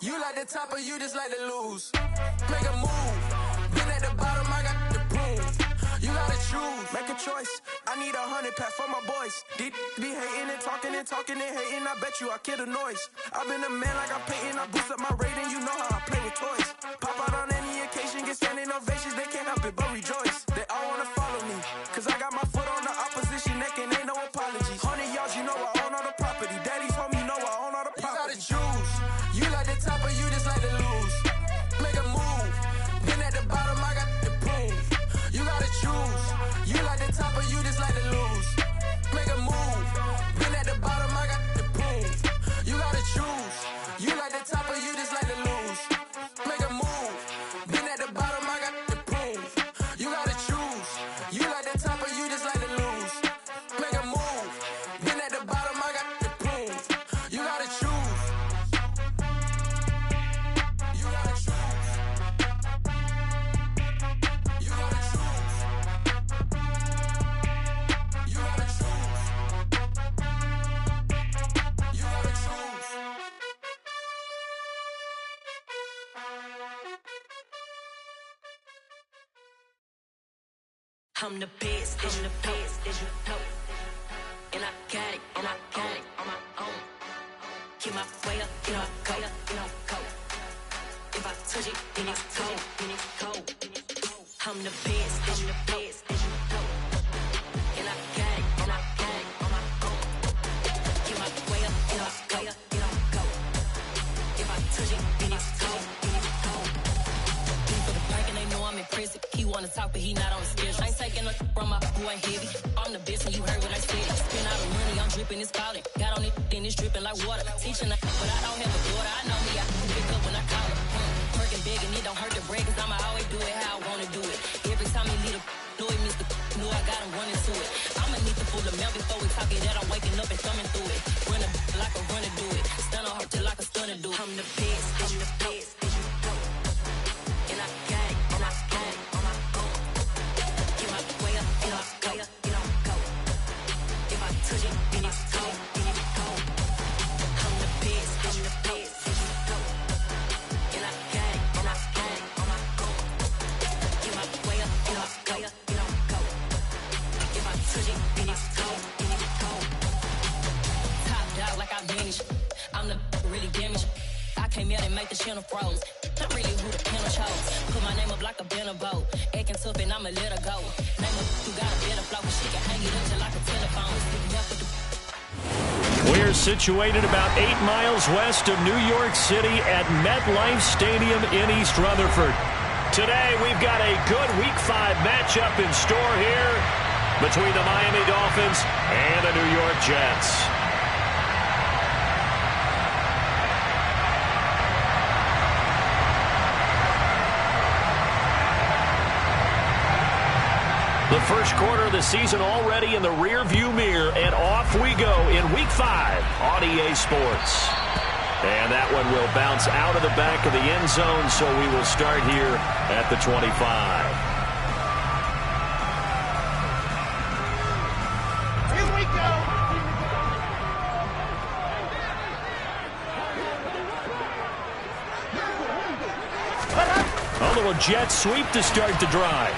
You like the top or you just like to lose? Make a move. Been at the bottom, I got the broom. You gotta choose. Make a choice. I need 100 pack for my boys. Be hating and talking and hating. I bet you I kill the noise. I've been a man like I'm Peyton. I boost up my rating. You know how I play with toys. Pop out on any occasion, get standing ovations. They can't help it but rejoice. They all wanna follow me, cause I got my foot on the opposition neck and ain't no apologies. 100 yards, you know I own all the property. Daddy's home, you know I own all the property. You gotta choose. You like the top or you just like to lose? Make a move. Been at the bottom, I got the broom. You gotta choose. You like the top or you just like to lose? Make a move. Been at the bottom, I got the broom. You gotta choose. You like the top or you just like to lose? Make a move. Been at the bottom, I got the broom. You gotta choose. You like the top or you just like to lose? Make a move. Been at the bottom, I got the broom. You gotta choose. You gotta choose. You gotta choose. You gotta choose. You gotta choose. I'm the best, I'm the best, as you know. And I got it on my own. Get my way up, you know, go. If I touch it, then it's cold. I'm the best, as you know. And I got it on my own. Get my way up, you know, go. If I touch it, then it's cold. For the park and they know I'm impressive. He wanna talk, but he not on the schedule. I ain't taking no from my boy heavy. I'm the best, and you heard what I said. Spend all the money, I'm dripping, it's falling. Got on it, then it's dripping like water. Teaching her, but I don't have a daughter. I know me, I can pick up when I call her. Working big, and it don't hurt to break, cause I'ma always do it how I wanna do it. Every time he lead a know it means the know I got him running to it. I'ma need to pull the milk before we talk it that I'm waking up and thumbing through it. Run a like a runner do it. Stun on her till like a stunner do it. I'm the best, as you know. And I got it on my own. Get my way up, you know, go. If I touch it, then it's cold. I'm the best, as you know. And I got it on my own. Get my way up, you know, go. If I touch it, then it's cold. Top dog like I vanished. I'm the really damaged. I came out and make the channel froze. Not really who the panel chose. Put my name up like a banner boat. Acting tough and I'ma let her go. Name up who got a better flow. She can hang it up till like a telephone. We're situated about 8 miles west of New York City at MetLife Stadium in East Rutherford. Today we've got a good Week 5 matchup in store here between the Miami Dolphins and the New York Jets. The first quarter of the season already in the rear-view mirror, and off we go in Week 5 on EA Sports. And that one will bounce out of the back of the end zone, so we will start here at the 25. Here we go! A little jet sweep to start the drive.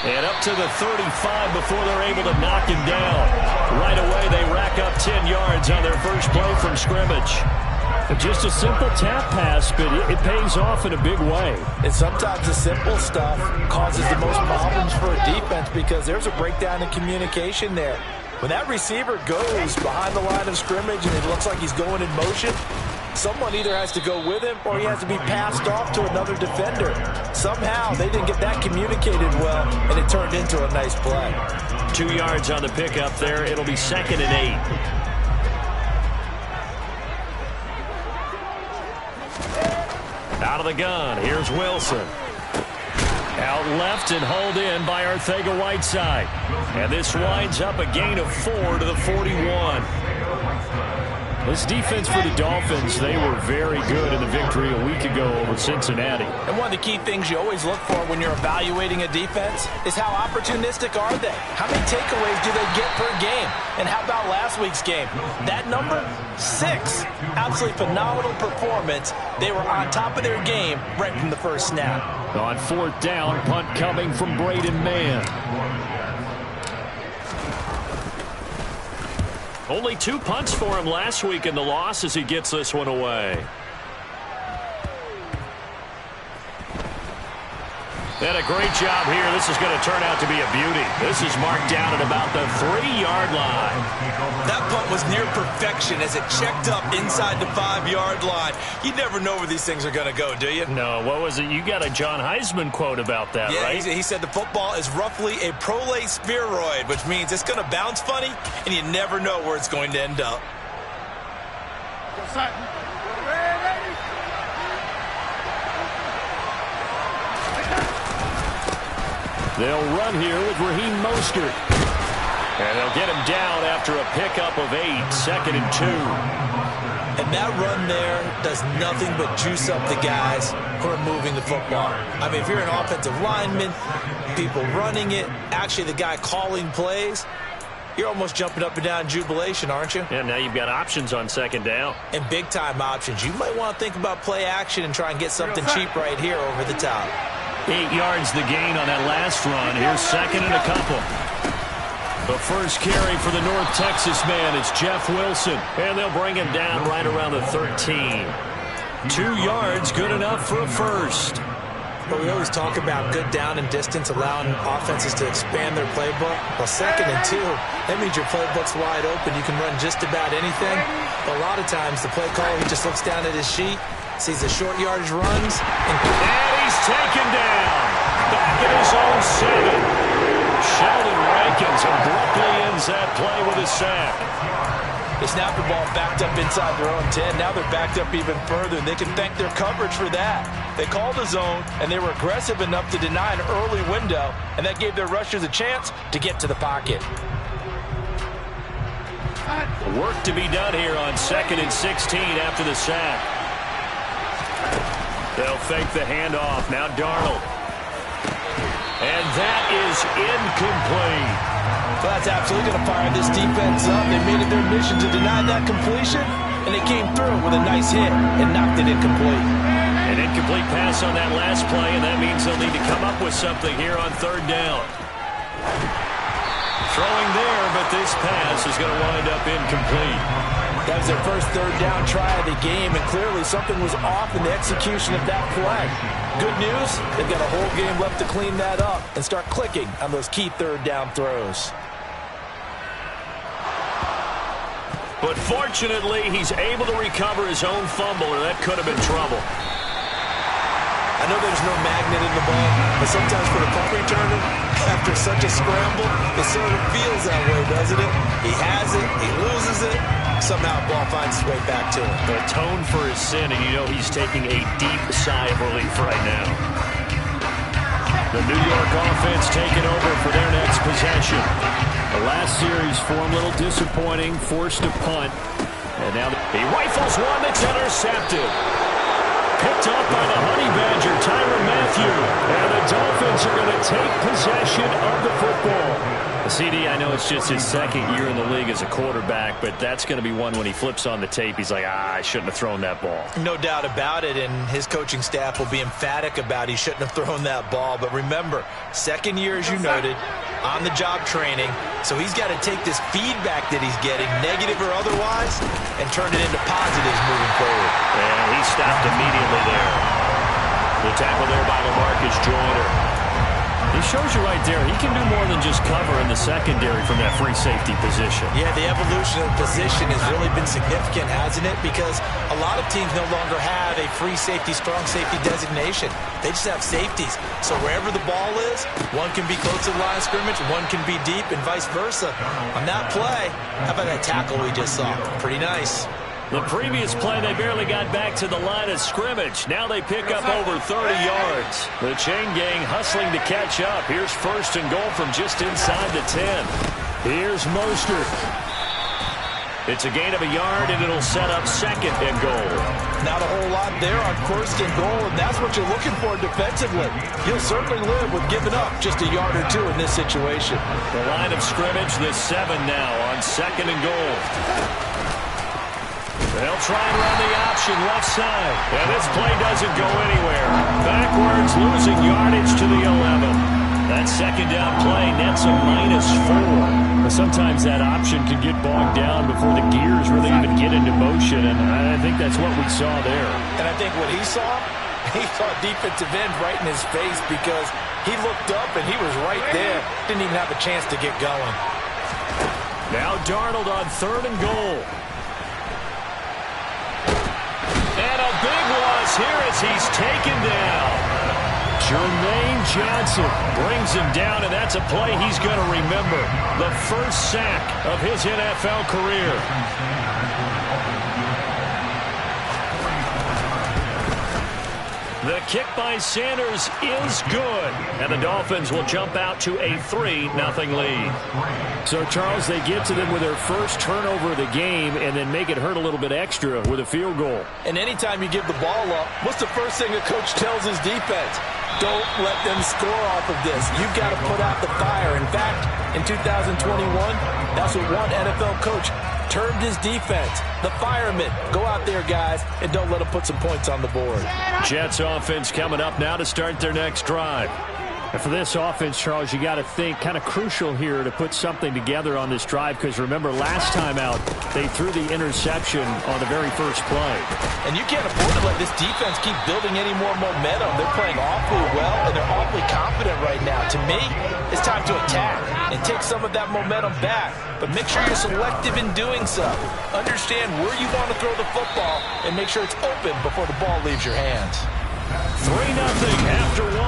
And up to the 35 before they're able to knock him down. Right away, they rack up 10 yards on their first play from scrimmage. Just a simple tap pass, but it pays off in a big way. And sometimes the simple stuff causes the most problems for a defense because there's a breakdown in communication there. When that receiver goes behind the line of scrimmage and it looks like he's going in motion, someone either has to go with him or he has to be passed off to another defender. Somehow they didn't get that communicated well, and it turned into a nice play. 2 yards on the pickup there. It'll be 2nd and 8. Out of the gun, here's Wilson. Out left and hauled in by Arcega-Whiteside. And this winds up a gain of 4 to the 41. This defense for the Dolphins, they were very good in the victory a week ago over Cincinnati. And one of the key things you always look for when you're evaluating a defense is how opportunistic are they? How many takeaways do they get per game? And how about last week's game? That number, 6. Absolutely phenomenal performance. They were on top of their game right from the first snap. On 4th down, punt coming from Braden Mann. Only 2 punts for him last week in the loss as he gets this one away. And a great job here. This is going to turn out to be a beauty. This is marked down at about the 3-yard line. That punt was near perfection as it checked up inside the 5-yard line. You never know where these things are going to go, do you? No, what was it? You got a John Heisman quote about that, right? He said the football is roughly a prolate spheroid, which means it's going to bounce funny, and you never know where it's going to end up. They'll run here with Raheem Mostert. And they'll get him down after a pickup of 8, 2nd and 2. And that run there does nothing but juice up the guys who are moving the football. I mean, if you're an offensive lineman, people running it, actually the guy calling plays, you're almost jumping up and down in jubilation, aren't you? Yeah, now you've got options on 2nd down. And big-time options. You might want to think about play action and try and get something cheap right here over the top. 8 yards the gain on that last run. Here's 2nd and a couple. The first carry for the North Texas man is Jeff Wilson. And they'll bring him down right around the 13. 2 yards, good enough for a first. But we always talk about good down and distance, allowing offenses to expand their playbook. Well, 2nd and 2, that means your playbook's wide open. You can run just about anything. But a lot of times, the play caller, he just looks down at his sheet, sees the short yardage runs, and he's taken down. Back at his own 7. Sheldon Rankins abruptly ends that play with a sack. They snapped the ball backed up inside their own 10. Now they're backed up even further, and they can thank their coverage for that. They called a zone, and they were aggressive enough to deny an early window, and that gave their rushers a chance to get to the pocket. Work to be done here on 2nd and 16 after the sack. They'll fake the handoff. Now Darnold. And that is incomplete. So that's absolutely going to fire this defense up. They made it their mission to deny that completion, and they came through with a nice hit and knocked it incomplete. An incomplete pass on that last play, and that means they'll need to come up with something here on 3rd down. Throwing there, but this pass is going to wind up incomplete. That was their first 3rd down try of the game, and clearly something was off in the execution of that play. Good news, they've got a whole game left to clean that up and start clicking on those key 3rd down throws. But fortunately, he's able to recover his own fumble, or that could have been trouble. I know there's no magnet in the ball, but sometimes for the punt returner, after such a scramble, it sort of feels that way, doesn't it? He has it, he loses it, somehow the ball finds its way back to him. Atone for his sin, and you know he's taking a deep sigh of relief right now. The New York offense taking over for their next possession. The last series for him, a little disappointing, forced to punt. And now he rifles one that's intercepted. Picked up by the Honey Badger, Tyrann Mathieu. And the Dolphins are going to take possession of the football. CD, I know it's just his 2nd year in the league as a quarterback, but that's going to be one when he flips on the tape, he's like, I shouldn't have thrown that ball. No doubt about it, and his coaching staff will be emphatic about he shouldn't have thrown that ball. But remember, 2nd year, as you noted, on-the-job training, so he's got to take this feedback that he's getting, negative or otherwise, and turn it into positives moving forward. And he stopped immediately there. The tackle there by LaMarcus Joyner. He shows you right there, he can do more than just cover in the secondary from that free safety position. Yeah, the evolution of the position has really been significant, hasn't it? Because a lot of teams no longer have a free safety, strong safety designation. They just have safeties. So wherever the ball is, one can be close to the line of scrimmage, one can be deep, and vice versa. On that play, how about that tackle we just saw? Pretty nice. The previous play, they barely got back to the line of scrimmage. Now they pick up over 30 yards. The chain gang hustling to catch up. Here's 1st and goal from just inside the 10. Here's Mostert. It's a gain of a yard, and it'll set up 2nd and goal. Not a whole lot there on 1st and goal, and that's what you're looking for defensively. You'll certainly live with giving up just a yard or 2 in this situation. The line of scrimmage, the 7 now on 2nd and goal. They'll try and run the option left side. And this play doesn't go anywhere. Backwards, losing yardage to the 11. That 2nd down play nets a -4. Sometimes that option can get bogged down before the gears really even get into motion, and I think that's what we saw there. And I think what he saw defensive end right in his face, because he looked up and he was right there. Didn't even have a chance to get going. Now Darnold on 3rd and goal. And a big loss here as he's taken down. Jermaine Johnson brings him down, and that's a play he's going to remember. The first sack of his NFL career. The kick by Sanders is good, and the Dolphins will jump out to a 3-0 lead. So, Charles, they get to them with their first turnover of the game and then make it hurt a little bit extra with a field goal. And anytime you give the ball up, what's the first thing a coach tells his defense? Don't let them score off of this. You've got to put out the fire. In fact, in 2021, that's what one NFL coach termed his defense. The firemen. Go out there, guys, and don't let them put some points on the board. Jets offense coming up now to start their next drive. And for this offense, Charles, you got to think kind of crucial here to put something together on this drive, because remember last time out they threw the interception on the very first play. And you can't afford to let this defense keep building any more momentum. They're playing awfully well, and they're awfully confident right now. To me, it's time to attack and take some of that momentum back. But make sure you're selective in doing so. Understand where you want to throw the football and make sure it's open before the ball leaves your hands. 3-0 after 1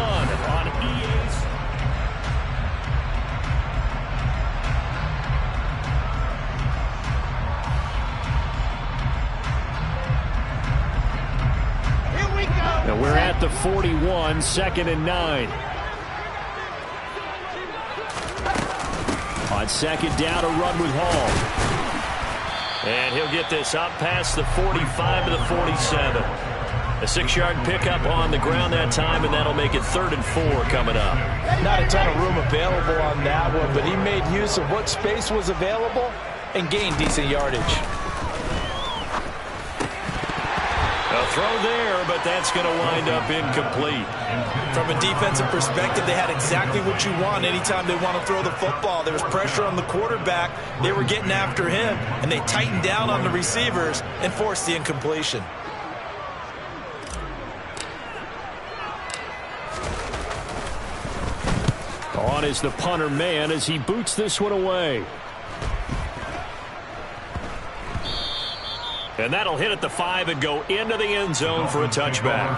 on EA. Now we're at the 41, 2nd and 9. On 2nd down, a run with Hall. And he'll get this up past the 45 to the 47. A 6-yard pickup on the ground that time, and that'll make it 3rd and 4 coming up. Not a ton of room available on that one, but he made use of what space was available and gained decent yardage. A throw there, but that's going to wind up incomplete. From a defensive perspective, they had exactly what you want anytime they want to throw the football. There was pressure on the quarterback. They were getting after him, and they tightened down on the receivers and forced the incompletion. On is the punter man as he boots this one away. And that'll hit at the 5 and go into the end zone for a touchback.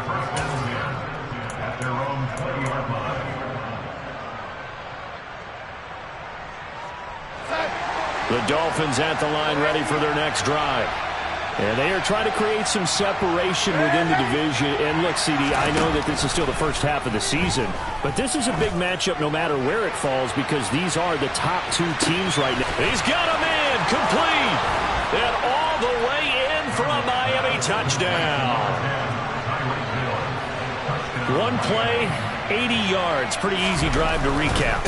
The Dolphins at the line ready for their next drive. And they are trying to create some separation within the division. And look, CD, I know that this is still the first half of the season, but this is a big matchup no matter where it falls, because these are the top 2 teams right now. He's got a man complete. And all the way in for a Miami touchdown. One play, 80 yards. Pretty easy drive to recap.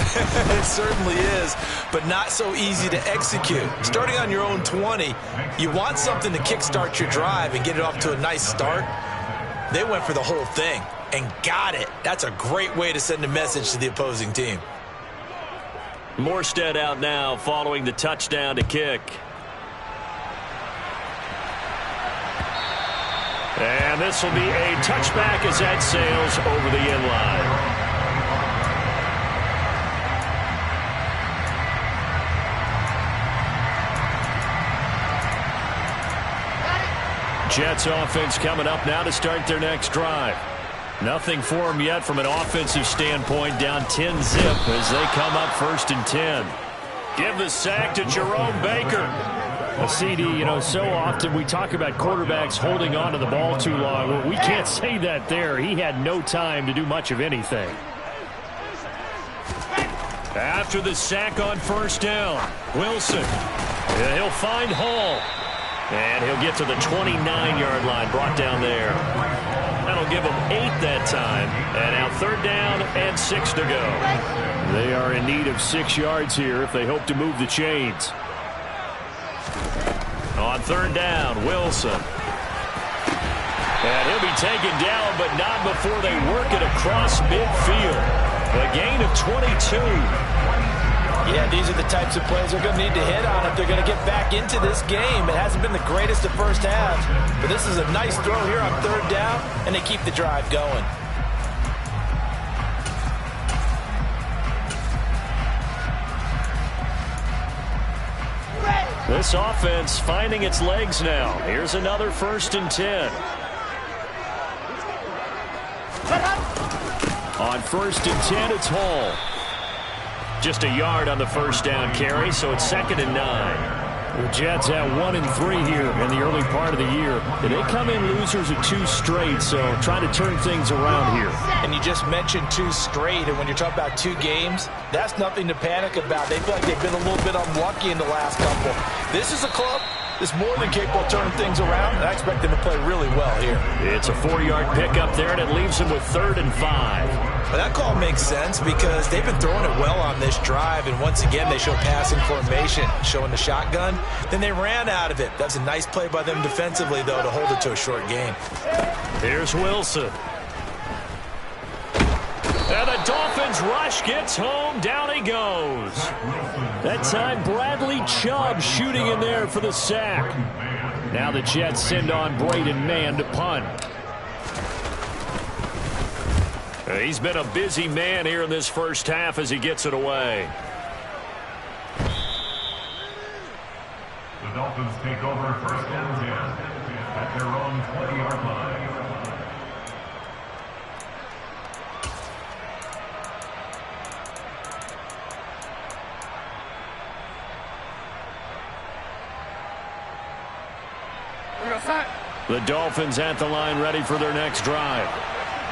It certainly is, but not so easy to execute. Starting on your own 20, you want something to kickstart your drive and get it off to a nice start. They went for the whole thing and got it. That's a great way to send a message to the opposing team. Morstead out now following the touchdown to kick. And this will be a touchback as that sails over the end line. Jets offense coming up now to start their next drive. Nothing for them yet from an offensive standpoint, down 10-zip as they come up 1st and 10. Give the sack to Jerome Baker. Well, CD, you know, so often we talk about quarterbacks holding on to the ball too long. Well, we can't say that there. He had no time to do much of anything. After the sack on 1st down, Wilson And he'll find Hall. And he'll get to the 29-yard line, brought down there. That'll give them 8 that time. And now 3rd down and 6 to go. They are in need of 6 yards here if they hope to move the chains. On 3rd down, Wilson. And he'll be taken down, but not before they work it across midfield. A gain of 22. Yeah, these are the types of plays they're going to need to hit on if they're going to get back into this game. It hasn't been the greatest of first halves, but this is a nice throw here on 3rd down, and they keep the drive going. This offense finding its legs now. Here's another 1st and 10. On 1st and 10, it's Hall. Just a yard on the 1st down carry, so it's 2nd and 9. The Jets at 1-3 here in the early part of the year. And they come in losers of 2 straight, so trying to turn things around here. And you just mentioned 2 straight, and when you're talking about 2 games, that's nothing to panic about. They feel like they've been a little bit unlucky in the last couple. This is a club that's more than capable of turning things around, and I expect them to play really well here. It's a 4-yard pickup there, and it leaves them with 3rd and 5. Well, that call makes sense because they've been throwing it well on this drive, and once again they show passing formation, showing the shotgun. Then they ran out of it. That's a nice play by them defensively, though, to hold it to a short gain. Here's Wilson. And the Dolphins rush gets home. Down he goes. That time Bradley Chubb shooting in there for the sack. Now the Jets send on Braden Mann to punt. He's been a busy man here in this first half as he gets it away. The Dolphins take over 1st and 10 at their own 20-yard line. The Dolphins at the line ready for their next drive.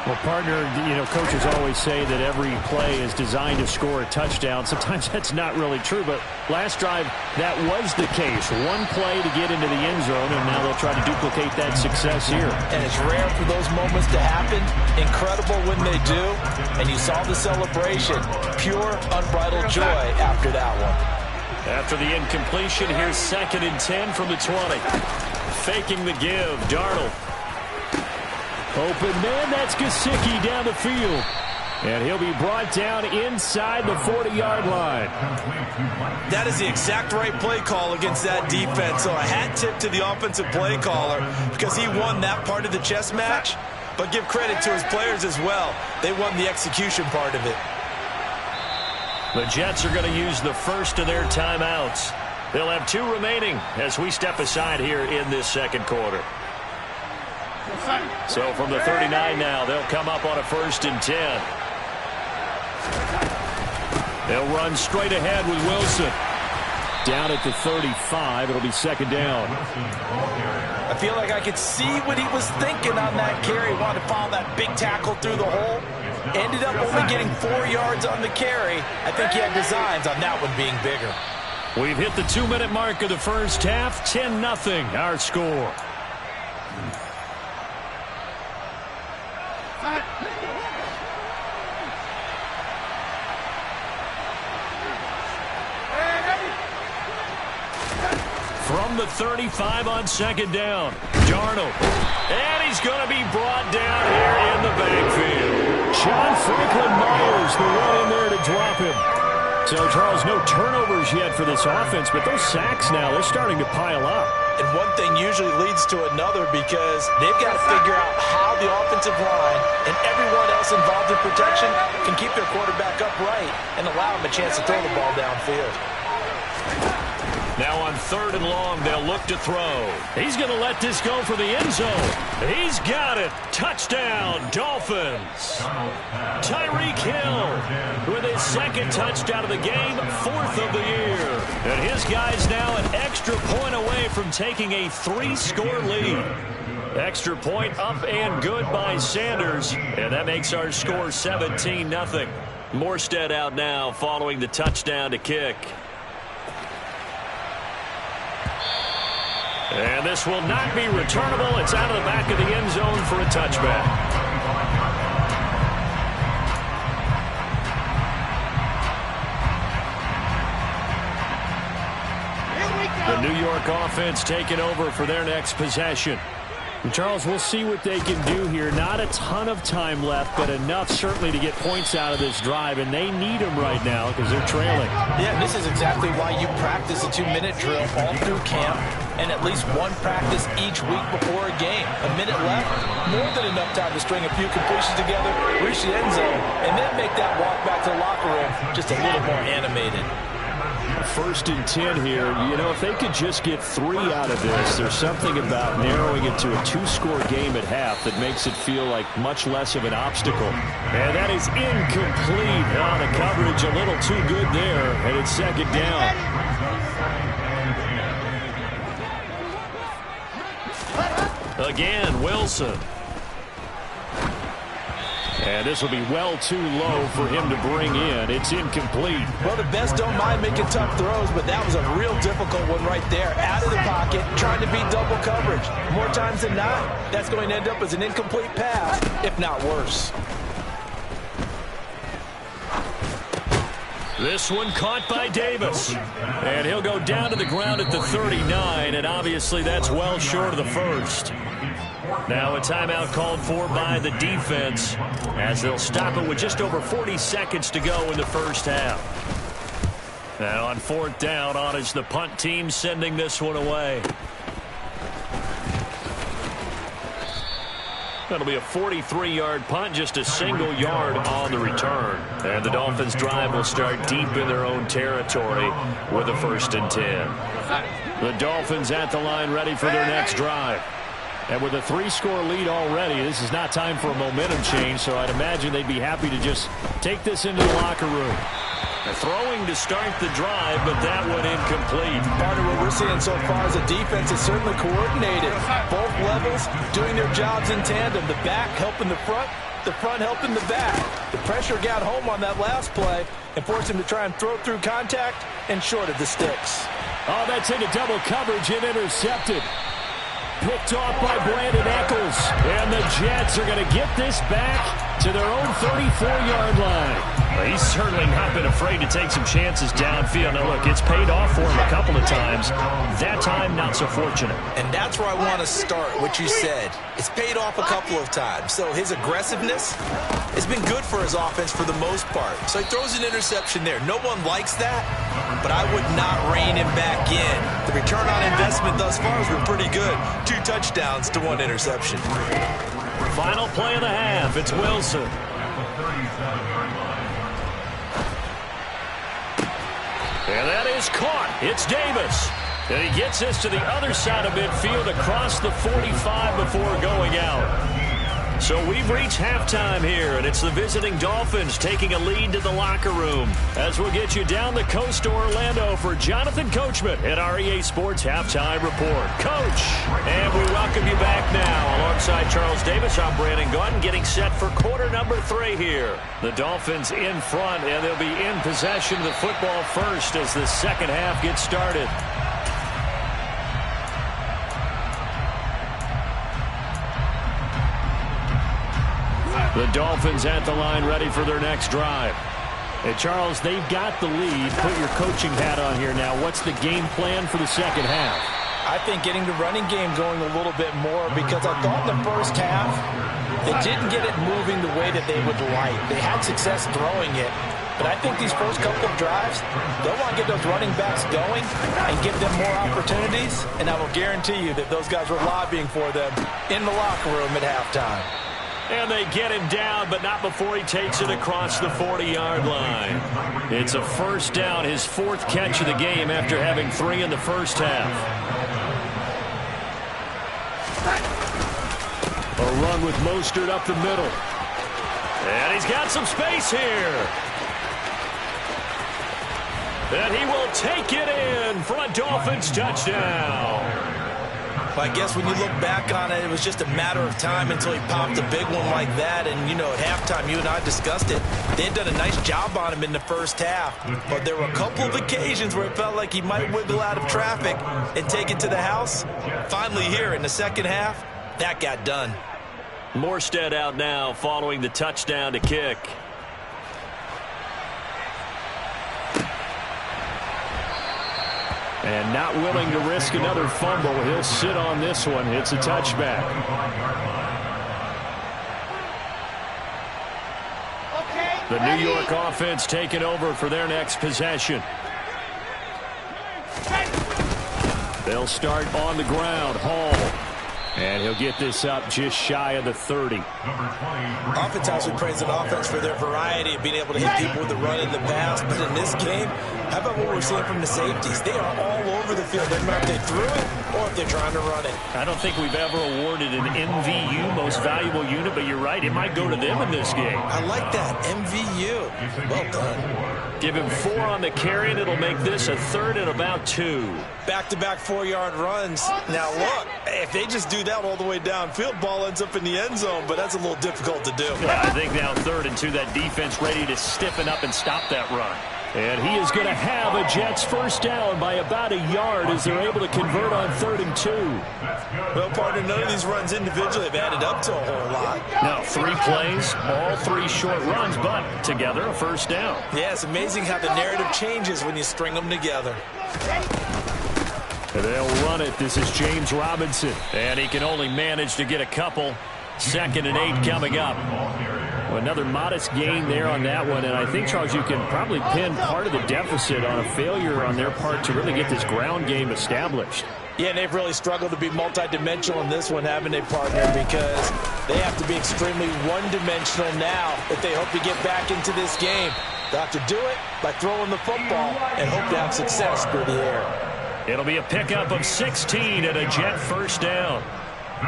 Well, partner, coaches always say that every play is designed to score a touchdown. Sometimes that's not really true, but last drive, that was the case. One play to get into the end zone, and now they'll try to duplicate that success here. And it's rare for those moments to happen. Incredible when they do. And you saw the celebration. Pure, unbridled joy after that one. After the incompletion, here's 2nd and 10 from the 20. Faking the give, Darnold. Open man, that's Gesicki down the field. And he'll be brought down inside the 40-yard line. That is the exact right play call against that defense. So a hat tip to the offensive play caller because he won that part of the chess match. But give credit to his players as well. They won the execution part of it. The Jets are going to use the first of their timeouts. They'll have 2 remaining as we step aside here in this second quarter. So from the 39 now, they'll come up on a 1st and 10. They'll run straight ahead with Wilson. Down at the 35, it'll be 2nd down. I feel like I could see what he was thinking on that carry. Wanted to follow that big tackle through the hole. Ended up only getting 4 yards on the carry. I think he had designs on that one being bigger. We've hit the 2-minute mark of the first half. 10-0 our score. From the 35 on 2nd down, Darnold. And he's going to be brought down here in the backfield. John Franklin Myers, the one in there to drop him. So, Charles, no turnovers yet for this offense, but those sacks now, they're starting to pile up. And one thing usually leads to another because they've got to figure out how the offensive line and everyone else involved in protection can keep their quarterback upright and allow him a chance to throw the ball downfield. Now on 3rd and long, they'll look to throw. He's going to let this go for the end zone. He's got it. Touchdown, Dolphins. Tyreek Hill with his 2nd touchdown of the game, 4th of the year. And his guy's now an extra point away from taking a 3-score lead. Extra point up and good by Sanders. And that makes our score 17-0. Morstead out now following the touchdown to kick. And this will not be returnable. It's out of the back of the end zone for a touchback. The New York offense taking over for their next possession. And Charles, we'll see what they can do here. Not a ton of time left, but enough certainly to get points out of this drive, and they need them right now because they're trailing. Yeah, this is exactly why you practice a 2-minute drill all through camp and at least one practice each week before a game. A minute left, more than enough time to string a few completions together, reach the end zone, and then make that walk back to the locker room just a little more animated. 1st and 10 here. You know, if they could just get 3 out of this, there's something about narrowing it to a 2-score game at half that makes it feel like much less of an obstacle. And that is incomplete. Oh, the coverage a little too good there, and it's 2nd down. Again, Wilson. And this will be well too low for him to bring in. It's incomplete. Well, the best don't mind making tough throws, but that was a real difficult one right there. Out of the pocket, trying to beat double coverage. More times than not, that's going to end up as an incomplete pass, if not worse. This one caught by Davis. And he'll go down to the ground at the 39, and obviously that's well short of the first. Now a timeout called for by the defense as they'll stop it with just over 40 seconds to go in the first half. Now on 4th down, on is the punt team sending this one away. That'll be a 43-yard punt, just a single yard on the return. And the Dolphins' drive will start deep in their own territory with a 1st and 10. The Dolphins at the line ready for their next drive. And with a 3-score lead already, this is not time for a momentum change, so I'd imagine they'd be happy to just take this into the locker room. Throwing to start the drive, but that one incomplete. Part of what we're seeing so far is the defense is certainly coordinated. Both levels doing their jobs in tandem. The back helping the front helping the back. The pressure got home on that last play and forced him to try and throw through contact and short of the sticks. Oh, that's into double coverage and intercepted. Picked off by Brandon Echols. And the Jets are going to get this back to their own 34-yard line. Well, he's certainly not been afraid to take some chances downfield. Now, look, it's paid off for him a couple of times. That time, not so fortunate. And that's where I want to start, what you said. It's paid off a couple of times. So his aggressiveness has been good for his offense for the most part. So he throws an interception there. No one likes that, but I would not rein him back in. The return on investment thus far has been pretty good. 2 touchdowns to 1 interception. Final play of the half. It's Wilson. And that is caught. It's Davis. And he gets this to the other side of midfield across the 45 before going out. So we've reached halftime here, and it's the visiting Dolphins taking a lead to the locker room. As we'll get you down the coast to Orlando for Jonathan Coachman at our EA Sports Halftime Report. Coach, and we welcome you back now. Alongside Charles Davis, I'm Brandon Gunn, getting set for quarter number 3 here. The Dolphins in front, and they'll be in possession of the football first as the second half gets started. The Dolphins at the line ready for their next drive. And Charles, they've got the lead. Put your coaching hat on here now. What's the game plan for the second half? I think getting the running game going a little bit more, because I thought in the first half they didn't get it moving the way that they would like. They had success throwing it, but I think these first couple of drives, they'll want to get those running backs going and give them more opportunities, and I will guarantee you that those guys were lobbying for them in the locker room at halftime. And they get him down, but not before he takes it across the 40-yard line. It's a first down, his 4th catch of the game after having 3 in the first half. A run with Mostert up the middle. And he's got some space here. And he will take it in for a Dolphins touchdown. Well, I guess when you look back on it, it was just a matter of time until he popped a big one like that. And, you know, at halftime, you and I discussed it. They had done a nice job on him in the first half. But there were a couple of occasions where it felt like he might wiggle out of traffic and take it to the house. Finally here in the second half, that got done. Morstead out now following the touchdown to kick. And not willing to risk another fumble. He'll sit on this one. It's a touchback. The New York offense taking over for their next possession. They'll start on the ground. Hall. And he'll get this up just shy of the 30. Oftentimes we praise an offense for their variety of being able to hit people with the run in the pass. But in this game, how about what we're seeing from the safeties? They are all over the field. They're not if they threw it or if they're trying to run it. I don't think we've ever awarded an MVU, most valuable unit, but you're right. It might go to them in this game. I like that. MVU. Well done. Give him 4 on the carry, and it'll make this a 3rd and about 2. Back-to-back 4-yard runs. Now, look, if they just do that all the way downfield, ball ends up in the end zone, but that's a little difficult to do. Yeah, I think now 3rd and 2, that defense ready to stiffen up and stop that run. And he is going to have a Jets first down by about a yard as they're able to convert on 3rd and 2. Well, partner, none of these runs individually have added up to a whole lot. No, 3 plays, all 3 short runs, but together a first down. Yeah, it's amazing how the narrative changes when you string them together. They'll run it. This is James Robinson. And he can only manage to get a couple. 2nd and 8 coming up. Well, another modest gain there on that one. And I think, Charles, you can probably pin part of the deficit on a failure on their part to really get this ground game established. Yeah, and they've really struggled to be multidimensional in this one, haven't they, partner? Because they have to be extremely one-dimensional now if they hope to get back into this game. They have to do it by throwing the football and hope to have success through the air. It'll be a pickup of 16 and a Jet first down.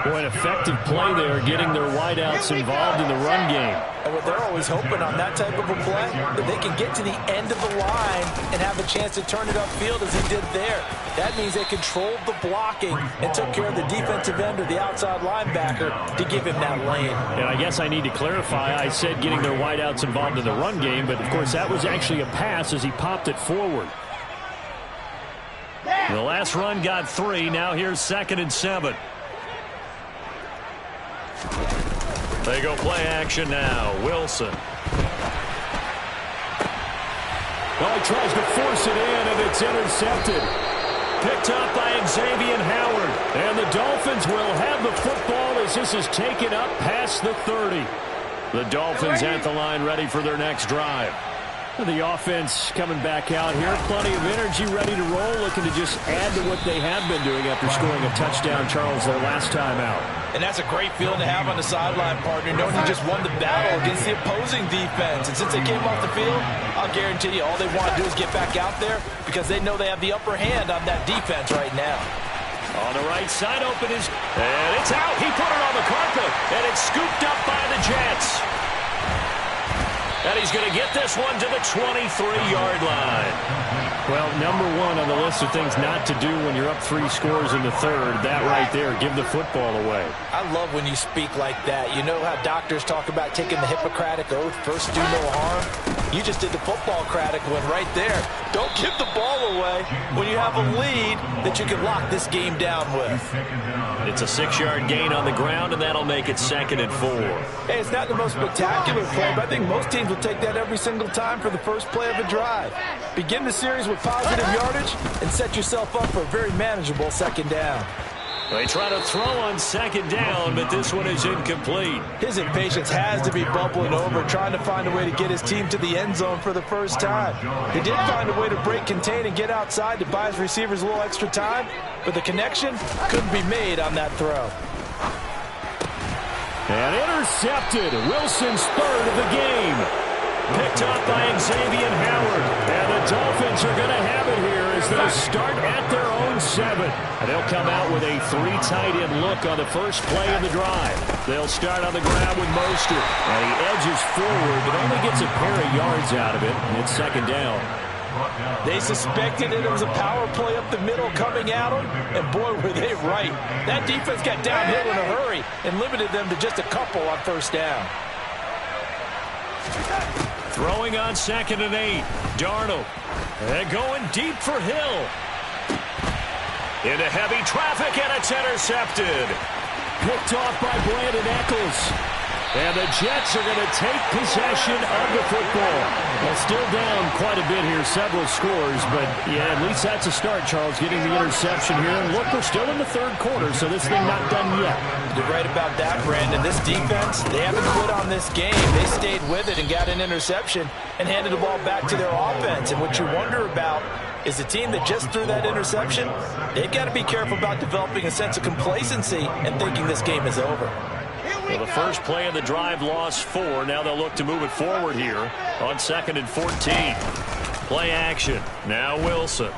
Boy, an effective play there, getting their wideouts involved in the run game. And what they're always hoping on that type of a play, that they can get to the end of the line and have a chance to turn it upfield as he did there. That means they controlled the blocking and took care of the defensive end or the outside linebacker to give him that lane. And I guess I need to clarify, I said getting their wideouts involved in the run game, but of course that was actually a pass as he popped it forward. The last run got 3. Now here's 2nd and 7. They go play action now. Wilson. Well, he tries to force it in, and it's intercepted. Picked up by Xavier Howard. And the Dolphins will have the football as this is taken up past the 30. The Dolphins at the line ready for their next drive. The offense coming back out here. Plenty of energy, ready to roll, looking to just add to what they have been doing after scoring a touchdown, Charles, their last time out. And that's a great feeling to have on the sideline, partner, knowing you just won the battle against the opposing defense. And since they came off the field, I'll guarantee you all they want to do is get back out there because they know they have the upper hand on that defense right now. On the right side, open is, and it's out. He put it on the carpet, and it's scooped up by the Jets. And he's going to get this one to the 23-yard line. Well, number 1 on the list of things not to do when you're up 3 scores in the 3rd, that right there, give the football away. I love when you speak like that. You know how doctors talk about taking the Hippocratic Oath, first do no harm? You just did the football-cratic one right there. Don't give the ball away when you have a lead that you can lock this game down with. It's a 6-yard gain on the ground, and that'll make it 2nd and 4. Hey, it's not the most spectacular play, but I think most teams will take that every single time for the first play of a drive. Begin the series with positive yardage and set yourself up for a very manageable 2nd down. They try to throw on 2nd down, but this one is incomplete. His impatience has to be bubbling over, trying to find a way to get his team to the end zone for the first time. He did find a way to break contain and get outside to buy his receivers a little extra time, but the connection couldn't be made on that throw. And intercepted. Wilson's 3rd of the game. Picked up by Xavier Howard. And the Dolphins are going to have it here as they start at their own 7. And they'll come out with a 3 tight end look on the first play of the drive. They'll start on the ground with Mostert. And he edges forward, but only gets a pair of yards out of it. And it's 2nd down. They suspected that it was a power play up the middle coming at them, and boy, were they right. That defense got downhill in a hurry and limited them to just a couple on first down. Throwing on 2nd and 8. Darnold. And going deep for Hill. Into heavy traffic, and it's intercepted. Picked off by Brandon Echols. And the Jets are going to take possession of the football. Well, still down quite a bit here, several scores, but yeah, at least that's a start, Charles, getting the interception here. And look, we're still in the third quarter, so this thing not done yet. You're right about that, Brandon. This defense, they haven't quit on this game. They stayed with it and got an interception and handed the ball back to their offense. And what you wonder about is the team that just threw that interception, they've got to be careful about developing a sense of complacency and thinking this game is over. Well, the first play of the drive lost 4. Now they'll look to move it forward here on 2nd and 14. Play action. Now Wilson.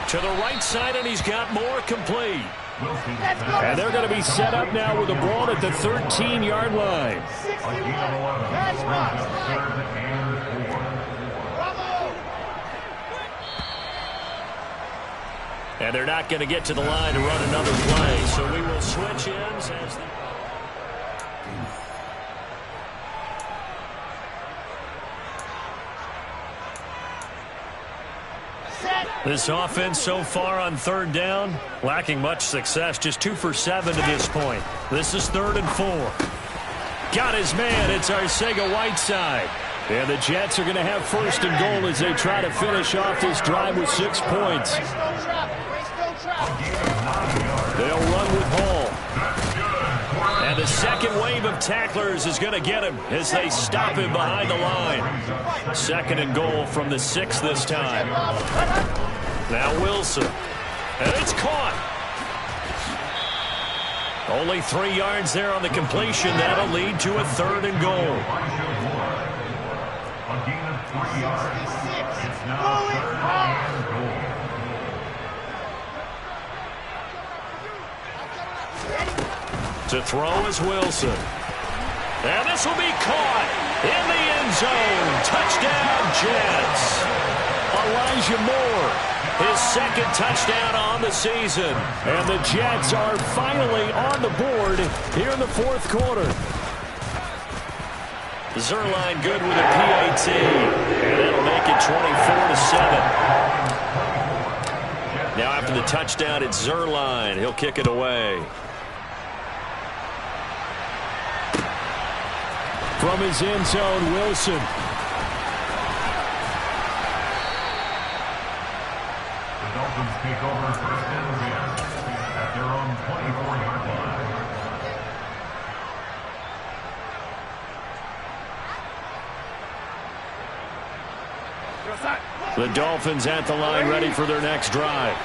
To the right side, and he's got more complete. And they're going to be set up now with the ball at the 13-yard line. And they're not going to get to the line to run another play, so we will switch ends as this offense so far on 3rd down, lacking much success, just 2 for 7 to this point. This is 3rd and 4. Got his man, it's Arcega-Whiteside. And the Jets are going to have 1st and goal as they try to finish off this drive with 6 points. They'll run with Hall. And the second wave of tacklers is going to get him as they stop him behind the line. 2nd and goal from the 6 this time. Now Wilson. And it's caught. Only 3 yards there on the completion. That'll lead to a 3rd and goal. A gain of 3 yards. It's now 3rd and goal. To throw is Wilson. And this will be caught in the end zone. Touchdown, Jets. Elijah Moore, his 2nd touchdown on the season. And the Jets are finally on the board here in the 4th quarter. Zuerlein good with a PAT. And that'll make it 24-7. Now after the touchdown, it's Zuerlein. He'll kick it away. From his end zone, Wilson. The Dolphins take over 1st and 10 at their own 24-yard line. The Dolphins at the line ready for their next drive.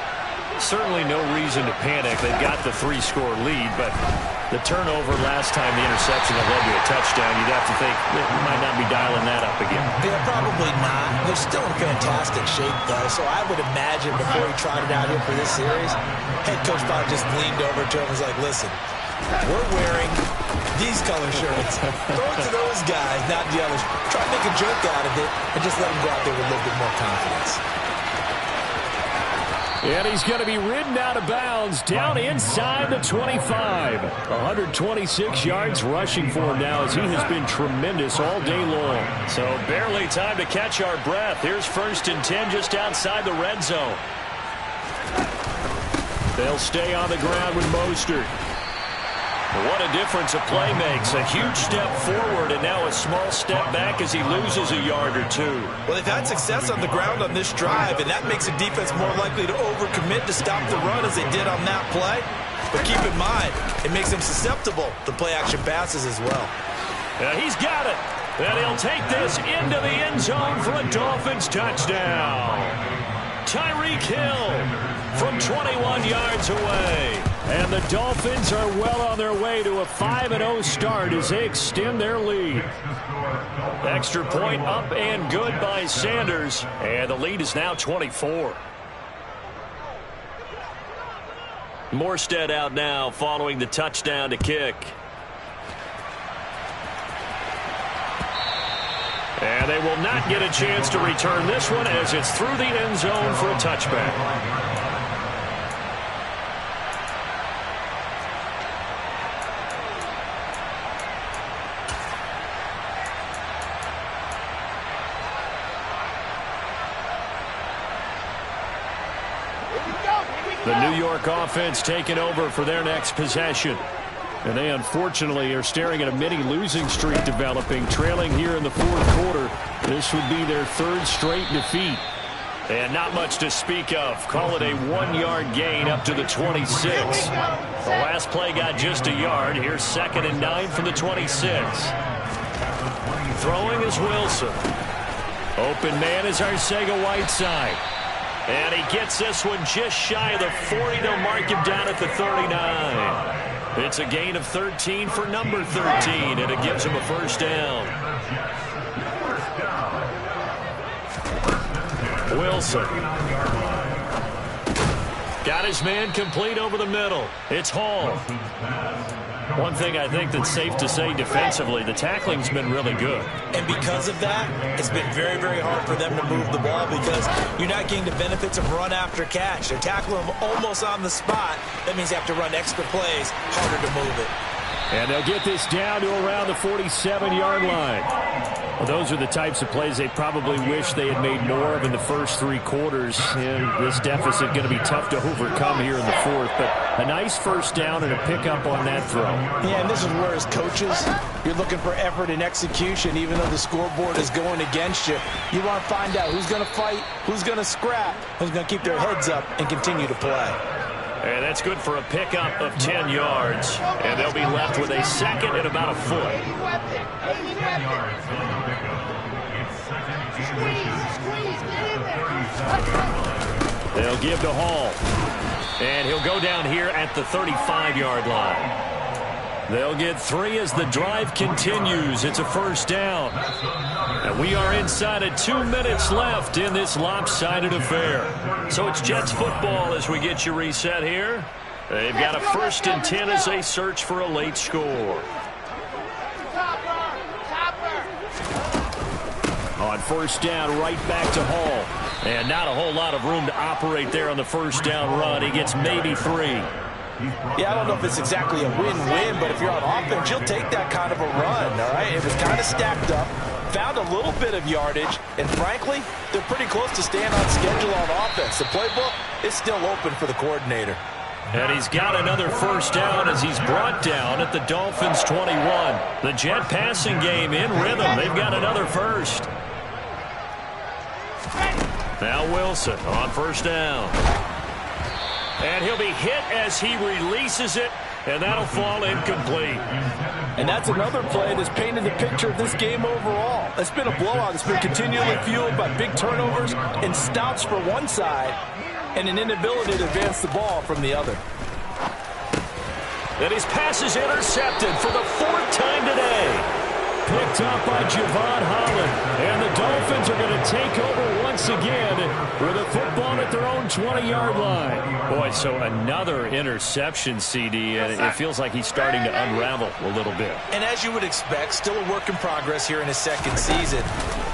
Certainly no reason to panic. They've got the 3-score lead, but the turnover last time, the interception that led to a touchdown, you'd have to think they might not be dialing that up again. Yeah, probably not. They're still in fantastic shape, though, so I would imagine before he trotted out here for this series, head coach probably just leaned over to him and was like, listen, we're wearing these color shirts. Throw it to those guys, not the others. Try to make a joke out of it and just let them go out there with a little bit more confidence. And he's going to be ridden out of bounds down inside the 25. 126 yards rushing for him now as he has been tremendous all day long. So barely time to catch our breath. Here's 1st and 10 just outside the red zone. They'll stay on the ground with Mostert. What a difference a play makes. A huge step forward and now a small step back as he loses a yard or 2. Well, they've had success on the ground on this drive, and that makes the defense more likely to overcommit to stop the run as they did on that play. But keep in mind, it makes them susceptible to play-action passes as well. Yeah, he's got it. And he'll take this into the end zone for a Dolphins touchdown. Tyreek Hill from 21 yards away. And the Dolphins are well on their way to a 5-0 start as they extend their lead. Extra point up and good by Sanders. And the lead is now 24. Morstead out now following the touchdown to kick. And they will not get a chance to return this one as it's through the end zone for a touchback. The New York offense taking over for their next possession. And they unfortunately are staring at a mini losing streak developing, trailing here in the fourth quarter. This would be their third straight defeat. And not much to speak of. Call it a 1-yard gain up to the 26. The last play got just a yard. Here's 2nd and 9 from the 26. Throwing is Wilson. Open man is Arcega-Whiteside. And he gets this one just shy of the 40. They'll mark him down at the 39. It's a gain of 13 for number 13, and it gives him a first down. Wilson. Got his man complete over the middle. It's Hall. One thing I think that's safe to say defensively, the tackling's been really good. And because of that, it's been very, very hard for them to move the ball because you're not getting the benefits of run after catch. They're tackling them almost on the spot. That means they have to run extra plays, harder to move it. And they'll get this down to around the 47-yard line. Well, those are the types of plays they probably wish they had made more of in the first 3 quarters. And this deficit going to be tough to overcome here in the fourth. But a nice first down and a pickup on that throw. Yeah, and this is where as coaches, you're looking for effort and execution. Even though the scoreboard is going against you, you want to find out who's going to fight, who's going to scrap, who's going to keep their heads up and continue to play. And that's good for a pickup of 10 yards. And they'll be left with a 2nd and about a foot. They'll give to Hall. And he'll go down here at the 35-yard line. They'll get 3 as the drive continues. It's a first down. And we are inside of 2 minutes left in this lopsided affair. So it's Jets football as we get you reset here. They've got a 1st and 10 as they search for a late score. On first down, right back to Hall. And not a whole lot of room to operate there on the first down run. He gets maybe 3. Yeah, I don't know if it's exactly a win-win, but if you're on offense, you'll take that kind of a run, all right? It was kind of stacked up, found a little bit of yardage, and frankly, they're pretty close to staying on schedule on offense. The playbook is still open for the coordinator. And he's got another first down as he's brought down at the Dolphins' 21. The Jet passing game in rhythm. They've got another first. Now Wilson on first down. And he'll be hit as he releases it, and that'll fall incomplete. And that's another play that's painted the picture of this game overall. It's been a blowout. It's been continually fueled by big turnovers and stops for one side and an inability to advance the ball from the other. And his pass is intercepted for the 4th time today. Picked up by Javon Holland. And the Dolphins are going to take over once again with a football at their own 20-yard line. Boy, so another interception, CD, and it feels like he's starting to unravel a little bit. And as you would expect, still a work in progress here in his 2nd season.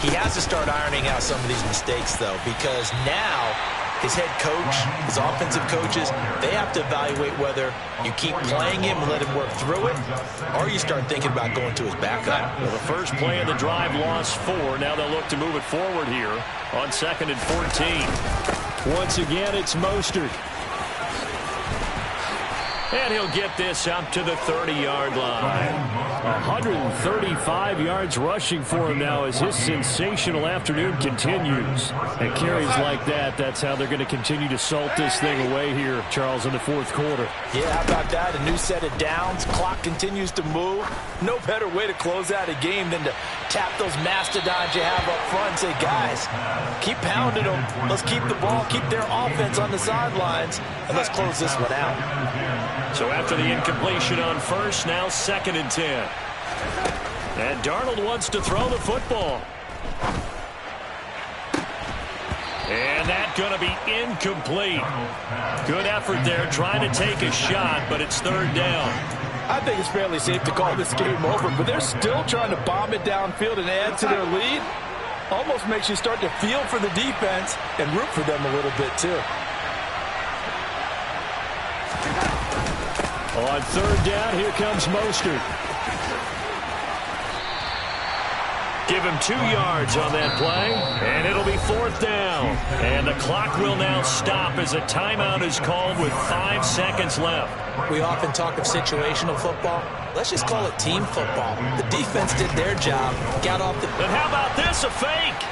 He has to start ironing out some of these mistakes, though, because now his head coach, his offensive coaches, they have to evaluate whether you keep playing him and let him work through it, or you start thinking about going to his backup. Well, the first play of the drive lost 4. Now they'll look to move it forward here on 2nd and 14. Once again, it's Mostert. And he'll get this up to the 30-yard line. 135 yards rushing for him now as his sensational afternoon continues. And carries like that, that's how they're going to continue to salt this thing away here, Charles, in the 4th quarter. Yeah, how about that? A new set of downs. Clock continues to move. No better way to close out a game than to tap those mastodons you have up front and say, guys, keep pounding them. Let's keep the ball, keep their offense on the sidelines, and let's close this one out. So after the incompletion on first, now 2nd and 10. And Darnold wants to throw the football. And that's going to be incomplete. Good effort there trying to take a shot, but it's 3rd down. I think it's fairly safe to call this game over, but they're still trying to bomb it downfield and add to their lead. Almost makes you start to feel for the defense and root for them a little bit, too. On third down, here comes Mostert. Give him 2 yards on that play, and it'll be fourth down. And the clock will now stop as a timeout is called with 5 seconds left. We often talk of situational football. Let's just call it team football. The defense did their job, got off the... And how about this, a fake?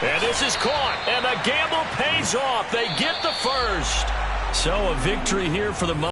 And this is caught, and the gamble pays off. They get the first. So a victory here for the